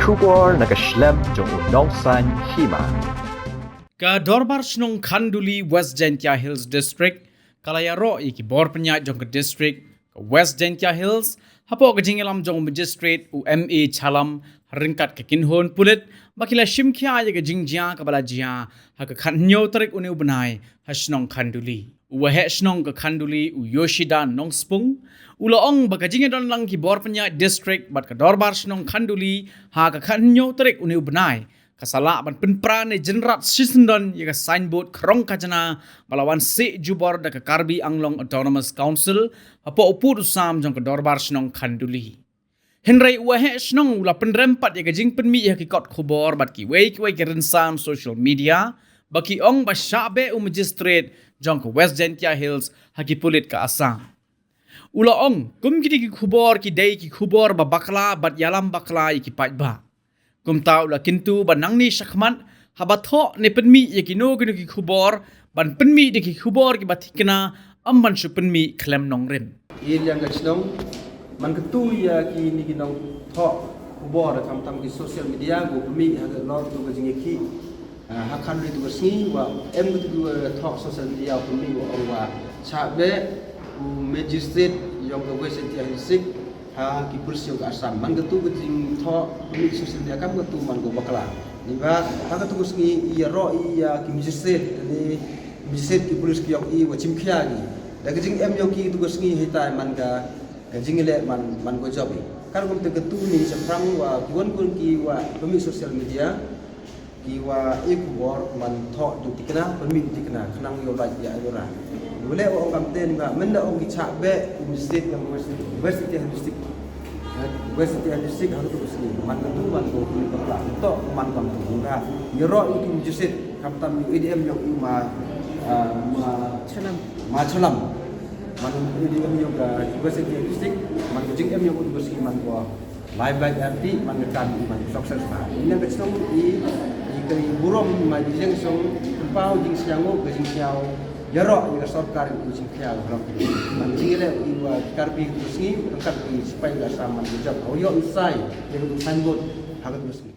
kubor nakaslem jong unongsan hima. Ka Dorbar Snong Khanduli West Gentia Hills District, Kalayaro iki bor penyat jong ke district ke West Gentia Hills, hapo ke jingelam jong magistrate UMA Chalam ringkat ke kinhon pulit, bakila shimkia ye ke jingjia ke balajia, ha ke khanyo tarik uni ubenai ha Snong Khanduli. Uwahe Snong ke Khanduli u Yoshida Nong Spung, ulaong baka jingedon lang ki bor penyat district bat ke Dorbar Snong Khanduli ha ke khanyo tarik uni ubenai. Kasala ban penpran ni jenrat sisendon ye ka signboard krong kajana balawan se jubor da ka Karbi Anglong Autonomous Council apo upur sam jong ka Dorbar Snong Khanduli. Henry wahe snong ula penrempat ye ka jing penmi ye ki kot khubor bat ki wei ke rensam social media baki ong ba shabe magistrate jong ka West Gentia Hills haki pulit ka Assam. Ula ong kum ki khubor ki dei ki khubor ba bakla bat yalam bakla ki paitba. Kum tau la kintu ban nang ni sakman habatho ne penmi ye kino kino ki khubor ban penmi de ki khubor ki bathikna amban su penmi klem nong ren il yang gachnong man ketu ya ki ni kinong tho khubor tam tam ki social media go penmi ha ga lot tu ga jingi ki ha khan ri tu ga sni wa em go tu tho social media penmi go wa cha be magistrate yong go West Gentia Hills ha ki pursio ka Assam man gatu gajing tho mi social media kam gatu man go bakla ni ba ha gatu sgi ya ro ya ki magistrate ni magistrate ki pulis ki yok i wa chimkhia gi da gajing em yok ki tu sgi hitai man ga gajing le man go job kan gum te gatu ni saprang wa kuan ki wa pemi social media ki wa ikubor man tho du tikna pemi tikna khnang yo la ya ora boleh orang kamten ba menda orang ki be magistrate yang West Gentia District West Gentia District harus tu sini man tu man go kulit kepala to man kam tu enggak yero iki magistrate kaptam EDM yang ma chalam man EDM yang ga West Gentia District man jing em yang tu sini man go live FD man kan man sukses ba ini nak song i kali burom ma jing song pau jing siango ke jing siao Yaro yang sarkar itu siapa orang manjile iwa Karbi Kusni angkat di supaya saman bijak. Oh yo isai yang itu signboard hagat Kusni.